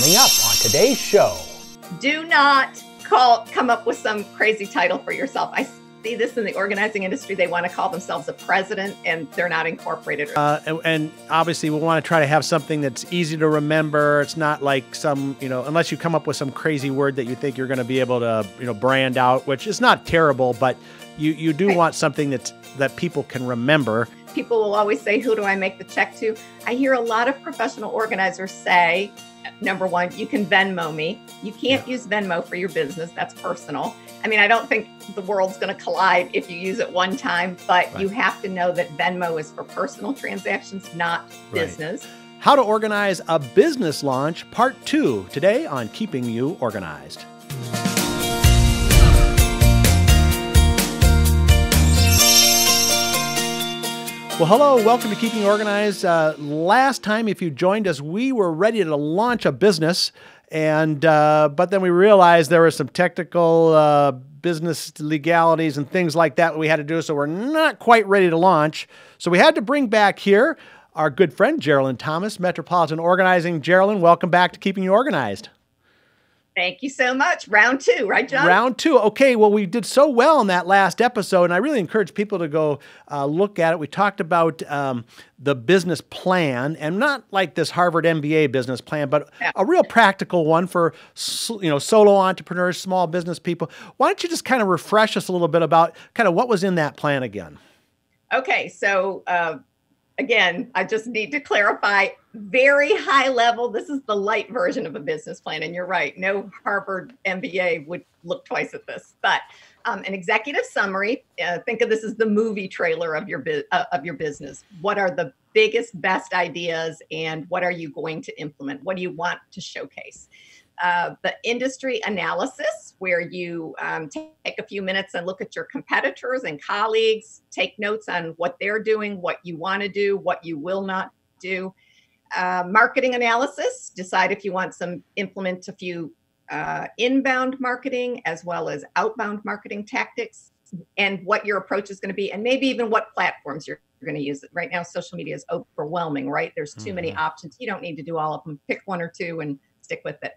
Coming up on today's show. Do not come up with some crazy title for yourself. I see this in the organizing industry. They want to call themselves a president and they're not incorporated. And obviously we want to try to have something that's easy to remember. It's not like some, unless you come up with some crazy word that you think you're going to be able to, brand out, which is not terrible, but you do want something that people can remember. People will always say, who do I make the check to? I hear a lot of professional organizers say, number one, you can Venmo me. You can't use Venmo for your business. That's personal. I mean, I don't think the world's going to collide if you use it one time, but you have to know that Venmo is for personal transactions, not business. How to organize a business launch, part 2, today on Keeping You Organized. Well, hello, welcome to Keeping You Organized. Last time, if you joined us, we were ready to launch a business, and but then we realized there were some technical business legalities and things like that we had to do, so we're not quite ready to launch. So we had to bring back here our good friend, Geraldine Thomas, Metropolitan Organizing. Geraldine, welcome back to Keeping You Organized. Thank you so much. Round 2, right, John? Round 2. Okay, well, we did so well in that last episode, and I really encourage people to go look at it. We talked about the business plan, and not like this Harvard MBA business plan, but a real practical one for solo entrepreneurs, small business people. Why don't you just kind of refresh us a little bit about kind of what was in that plan again? Okay, so again, I just need to clarify, very high level. This is the light version of a business plan. And you're right, no Harvard MBA would look twice at this. But an executive summary, think of this as the movie trailer of your business. What are the biggest, best ideas and what are you going to implement? What do you want to showcase? The industry analysis, where you take a few minutes and look at your competitors and colleagues, take notes on what they're doing, what you want to do, what you will not do. Marketing analysis, decide if you want implement a few inbound marketing as well as outbound marketing tactics and what your approach is going to be, and maybe even what platforms you're going to use. It right now, social media is overwhelming, right? There's too many options. You don't need to do all of them. Pick one or two and stick with it.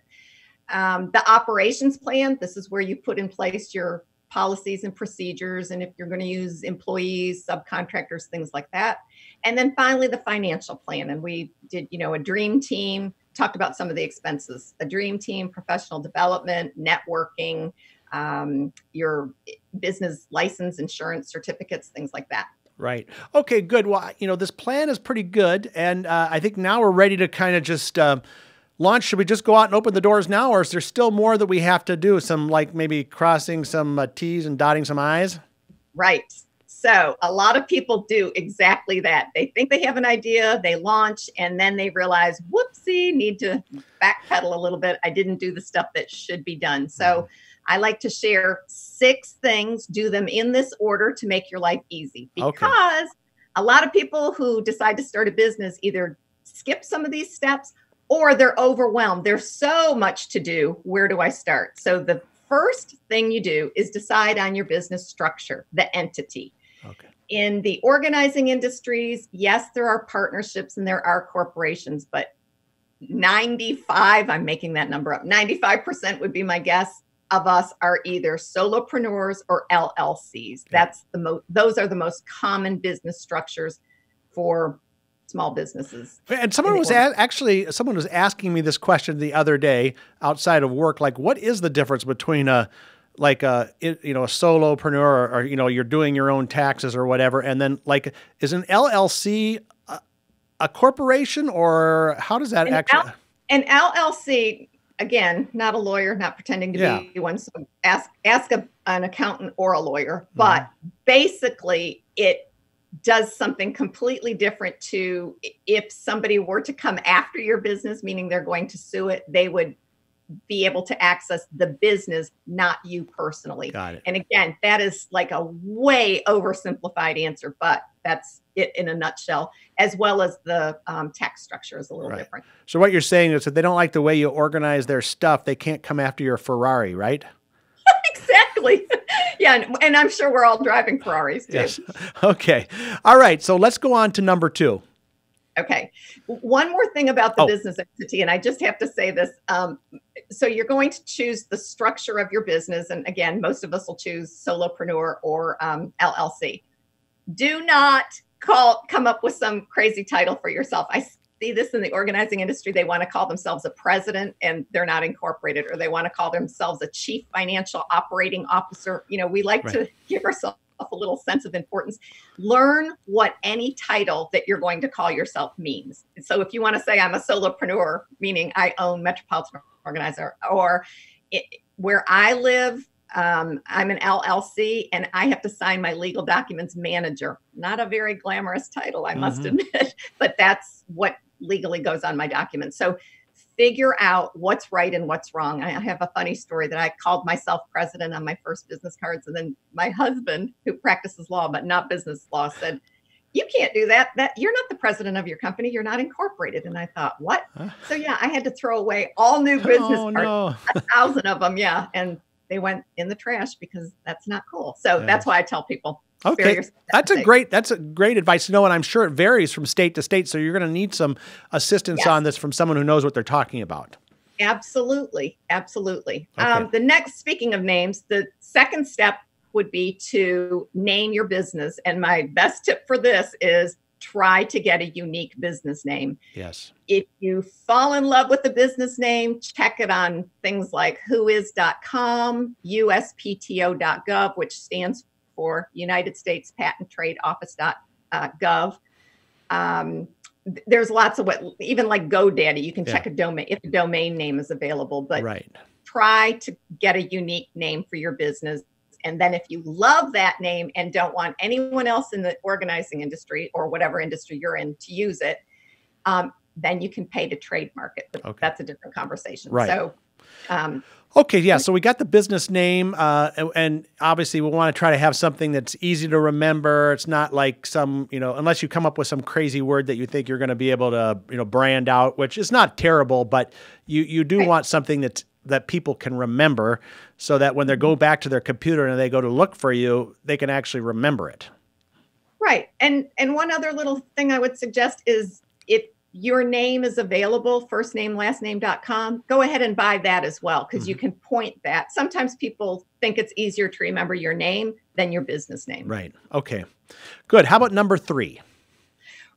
The operations plan, this is where you put in place your policies and procedures, and if you're going to use employees, subcontractors, things like that. And then finally, the financial plan. And we did, a dream team, talked about some of the expenses, a dream team, professional development, networking, your business license, insurance certificates, things like that. Right. Okay, good. Well, this plan is pretty good. And I think now we're ready to kind of just launch. Should we just go out and open the doors now, or is there still more that we have to do? Some like maybe crossing some T's and dotting some I's? Right. So a lot of people do exactly that. They think they have an idea, they launch, and then they realize, whoopsie, need to backpedal a little bit. I didn't do the stuff that should be done. So I like to share 6 things, do them in this order to make your life easy. Because a lot of people who decide to start a business either skip some of these steps or they're overwhelmed. There's so much to do. Where do I start? So the first thing you do is decide on your business structure, the entity. Okay. In the organizing industries, yes, there are partnerships and there are corporations, but 95, I'm making that number up, 95% would be my guess of us are either solopreneurs or LLCs. That's those are the most common business structures for small busines's. And someone was asking me this question the other day outside of work, like, what is the difference between a solopreneur or you're doing your own taxes or whatever, and then like, is an LLC a corporation, or how does that actually? An LLC, again, not a lawyer, not pretending to be one. So ask an accountant or a lawyer, but basically it does something completely different to if somebody were to come after your business, meaning they're going to sue it, they would be able to access the business, not you personally. Got it. And again, that is like a way oversimplified answer, but that's it in a nutshell, as well as the tax structure is a little different. So what you're saying is that they don't like the way you organize their stuff, they can't come after your Ferrari, right? Exactly. Yeah. And I'm sure we're all driving Ferraris too. Yes. Okay. All right. So let's go on to number 2. Okay. One more thing about the Oh. business entity, and I just have to say this. So you're going to choose the structure of your business. And again, most of us will choose solopreneur or LLC. Do not come up with some crazy title for yourself. I see this in the organizing industry. They want to call themselves a president and they're not incorporated, or they want to call themselves a chief financial operating officer. You know, we like to give ourselves a little sense of importance. Learn what any title that you're going to call yourself means. So if you want to say I'm a solopreneur, meaning I own Metropolitan Organizer, or where I live, I'm an LLC and I have to sign my legal documents manager. Not a very glamorous title, I must admit, but that's what legally goes on my documents. So figure out what's right and what's wrong. I have a funny story that I called myself president on my first business cards. And then my husband, who practices law, but not business law, said, you can't do that. You're not the president of your company. You're not incorporated. And I thought, what? So yeah, I had to throw away all new business cards, 1,000 of them. Yeah. And they went in the trash because that's not cool. So that's why I tell people. Okay. That's a great advice to know. And I'm sure it varies from state to state. So you're going to need some assistance on this from someone who knows what they're talking about. Absolutely. Absolutely. Okay. Speaking of names, the second step would be to name your business. And my best tip for this is try to get a unique business name. Yes. If you fall in love with the business name, check it on things like whois.com, uspto.gov, which stands for United States Patent Trade Office.gov. There's lots of even like GoDaddy, you can check a domain if a domain name is available, but try to get a unique name for your business. And then if you love that name and don't want anyone else in the organizing industry or whatever industry you're in to use it, then you can pay to trademark it. But that's a different conversation. Right. So, okay. Yeah. So we got the business name, and obviously we want to try to have something that's easy to remember. It's not like some, unless you come up with some crazy word that you think you're going to be able to, brand out, which is not terrible, but you do want something that people can remember so that when they go back to their computer and they go to look for you, they can actually remember it. Right. And one other little thing I would suggest is if your name is available, firstname.lastname.com, go ahead and buy that as well, because you can point that. Sometimes people think it's easier to remember your name than your business name. Right. Okay. Good. How about number 3?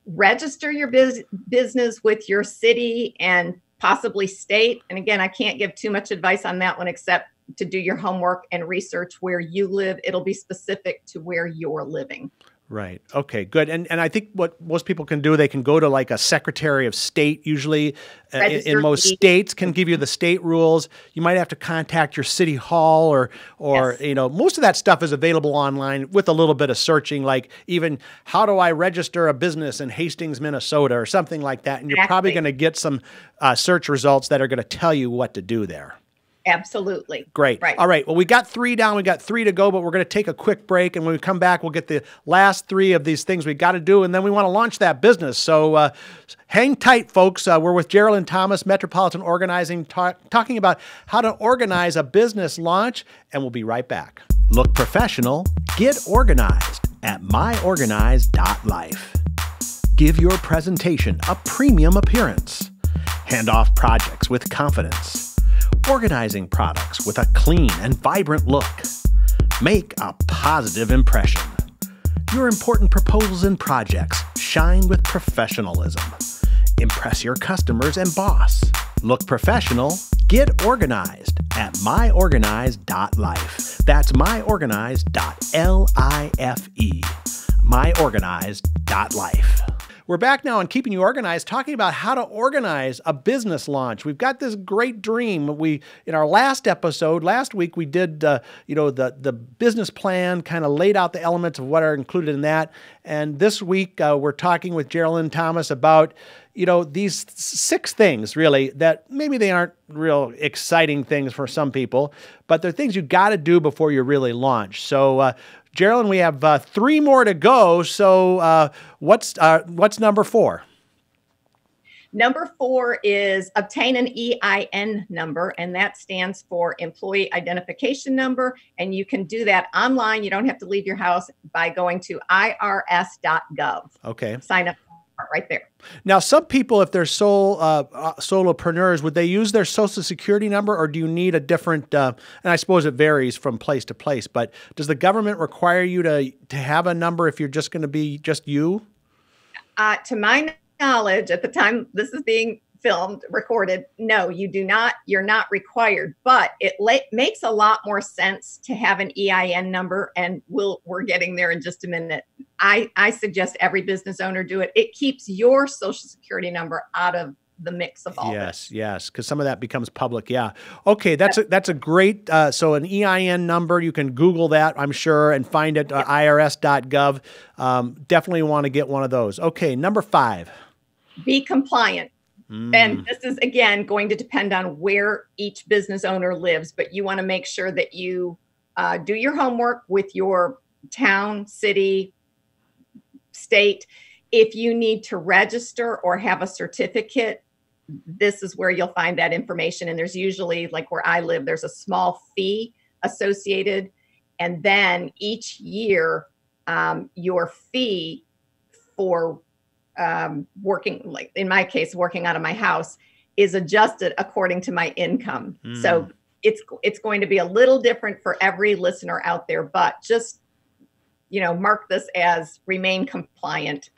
Register your business with your city and possibly state. And again, I can't give too much advice on that one, except to do your homework and research where you live. It'll be specific to where you're living. Right. Okay, good. And I think what most people can do, they can go to like a Secretary of State, usually in most states can give you the state rules. You might have to contact your city hall or most of that stuff is available online with a little bit of searching, like even how do I register a business in Hastings, Minnesota or something like that. And you're probably going to get some search results that are going to tell you what to do there. Absolutely. Great. Right. All right. Well, we got 3 down. We got 3 to go, but we're going to take a quick break. And when we come back, we'll get the last 3 of these things we got to do. And then we want to launch that business. So hang tight, folks. We're with Geraldine Thomas, Metropolitan Organizing, talking about how to organize a business launch. And we'll be right back. Look professional. Get organized at myorganize.life. Give your presentation a premium appearance. Hand off projects with confidence. Organizing products with a clean and vibrant look. Make a positive impression. Your important proposals and projects shine with professionalism. Impress your customers and boss. Look professional. Get organized at myorganize.life. That's myorganize.life. myorganize.life. We're back now on Keeping You Organized, talking about how to organize a business launch. We've got this great dream. In our last episode, last week, we did, the business plan, kind of laid out the elements of what are included in that. And this week, we're talking with Geraldine Thomas about, these 6 things, really, that maybe they aren't real exciting things for some people, but they're things you got to do before you really launch. So, Geraldine, we have 3 more to go. So what's number 4? Number 4 is obtain an EIN number, and that stands for Employee Identification Number. And you can do that online. You don't have to leave your house by going to irs.gov. Okay. Sign up right there. Now, some people, if they're solopreneurs, would they use their social security number, or do you need a different, and I suppose it varies from place to place, but does the government require you to have a number if you're just going to be just you? To my knowledge, at the time this is being filmed, recorded, no, you do not. You're not required, but it makes a lot more sense to have an EIN number, and we're getting there in just a minute. I suggest every business owner do it. It keeps your social security number out of the mix of all this. Yes, because some of that becomes public. Yeah. Okay, that's a great, so an EIN number, you can Google that, I'm sure, and find it, irs.gov. Definitely want to get one of those. Okay, number 5. Be compliant. And this is, again, going to depend on where each business owner lives, but you want to make sure that you do your homework with your town, city, state. If you need to register or have a certificate, this is where you'll find that information. And there's usually, like where I live, there's a small fee associated. And then each year, your fee for working, like in my case, working out of my house, is adjusted according to my income. So it's going to be a little different for every listener out there, but just, mark this as remain compliant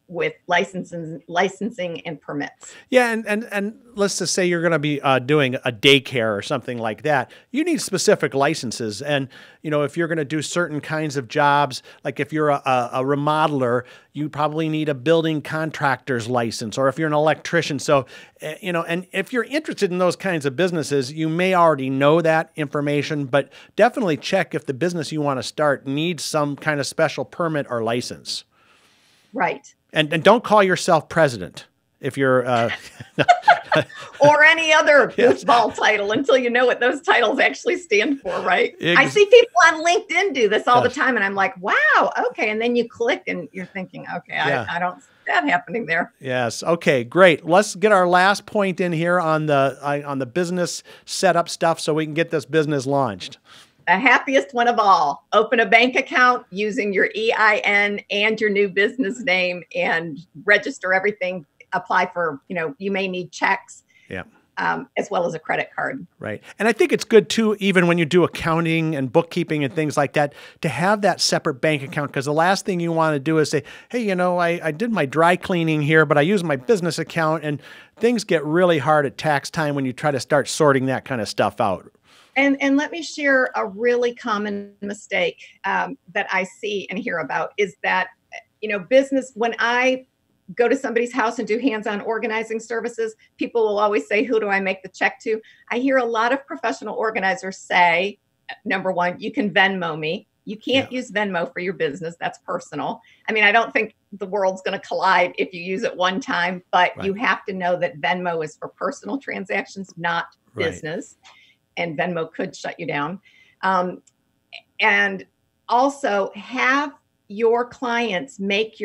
with licensing and permits. Yeah, and let's just say you're going to be doing a daycare or something like that. You need specific licenses, and if you're going to do certain kinds of jobs, like if you're a remodeler, you probably need a building contractor's license, or if you're an electrician. So, and if you're interested in those kinds of businesses, you may already know that information, but definitely check if the business you want to start needs some kind of special permit or license. Right. And don't call yourself president if you're or any other football title until you know what those titles actually stand for, right? I see people on LinkedIn do this all the time, and I'm like, wow, okay. And then you click and you're thinking, okay, I don't see that happening there. Yes. Okay, great. Let's get our last point in here on the business setup stuff so we can get this business launched. The happiest one of all, open a bank account using your EIN and your new business name, and register everything. Apply for, you may need checks, as well as a credit card. Right. And I think it's good too, even when you do accounting and bookkeeping and things like that, to have that separate bank account, because the last thing you want to do is say, hey, I did my dry cleaning here, but I use my business account, and things get really hard at tax time when you try to start sorting that kind of stuff out. And let me share a really common mistake that I see and hear about is that, business, when I go to somebody's house and do hands-on organizing services, people will always say, who do I make the check to? I hear a lot of professional organizers say, number one, you can Venmo me. You can't use Venmo for your business. That's personal. I mean, I don't think the world's going to collide if you use it one time, but you have to know that Venmo is for personal transactions, not business. And Venmo could shut you down. And also have your clients make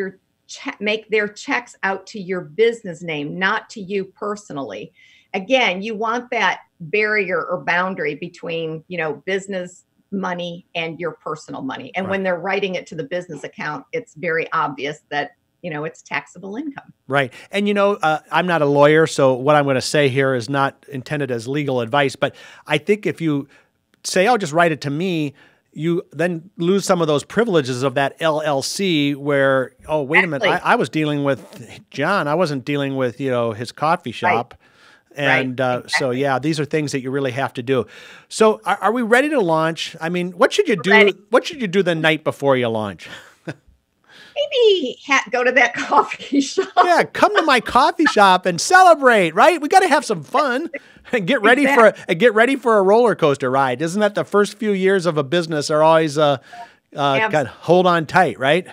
their checks out to your business name, not to you personally. Again, you want that barrier or boundary between, business money and your personal money. And when they're writing it to the business account, it's very obvious that it's taxable income. Right. And, I'm not a lawyer, so what I'm going to say here is not intended as legal advice. But I think if you say, just write it to me, you then lose some of those privileges of that LLC where, wait a minute, I was dealing with John. I wasn't dealing with, his coffee shop. And so, these are things that you really have to do. So are we ready to launch? I mean, what should you do? What should you do the night before you launch? Maybe go to that coffee shop. Yeah, come to my coffee shop and celebrate, right? We got to have some fun and get ready for a roller coaster ride. Isn't that the first few years of a business are always hold on tight, right?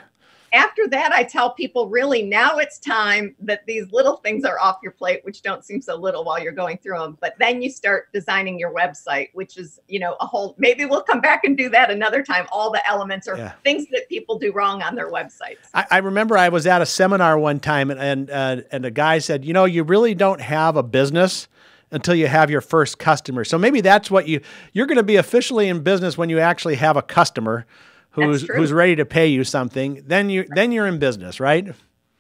After that, I tell people, really, now it's time that these little things are off your plate, which don't seem so little while you're going through them. But then you start designing your website, which is, a whole, maybe we'll come back and do that another time. All the elements or things that people do wrong on their websites. I remember I was at a seminar one time and a guy said, you really don't have a business until you have your first customer. So maybe that's what you're going to be officially in business when you actually have a customer who's ready to pay you something, then you're in business, right?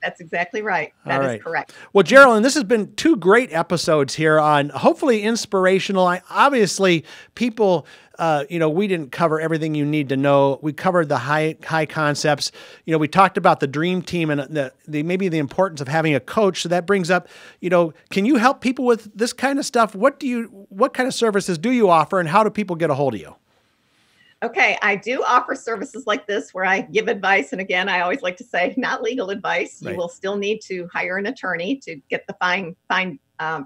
That's exactly right. That is correct. Well, Geraldine, this has been 2 great episodes here on hopefully inspirational. Obviously, people, we didn't cover everything you need to know. We covered the high concepts. We talked about the dream team and maybe the importance of having a coach. So that brings up, can you help people with this kind of stuff? What kind of services do you offer, and how do people get a hold of you? Okay, I do offer services like this where I give advice. And again, I always like to say, not legal advice. Right. You will still need to hire an attorney to get the fine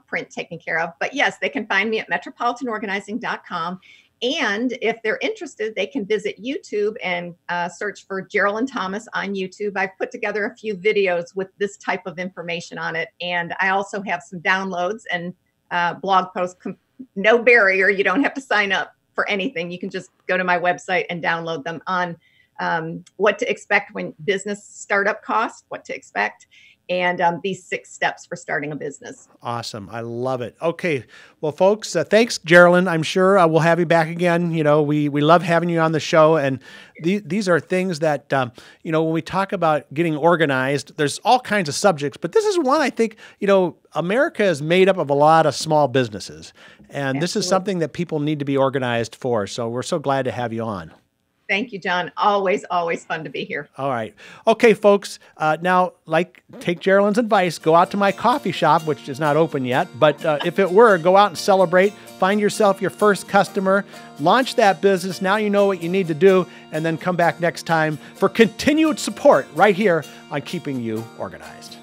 print taken care of. But yes, they can find me at metropolitanorganizing.com. And if they're interested, they can visit YouTube and search for Geraldine Thomas on YouTube. I've put together a few videos with this type of information on it. And I also have some downloads and blog posts, no barrier. You don't have to sign up for anything. You can just go to my website and download them on what to expect when business startup costs, what to expect, and these 6 steps for starting a business. Awesome. I love it. Okay. Well, folks, thanks, Geraldine. I'm sure we'll have you back again. We love having you on the show. And these are things that, when we talk about getting organized, there's all kinds of subjects, but this is one I think, America is made up of a lot of small businesses. And Absolutely. This is something that people need to be organized for. So we're so glad to have you on. Thank you, John. Always, always fun to be here. All right. Okay, folks. Now, take Geraldine's advice. Go out to my coffee shop, which is not open yet. But if it were, go out and celebrate. Find yourself your first customer. Launch that business. Now you know what you need to do. And then come back next time for continued support right here on Keeping You Organized.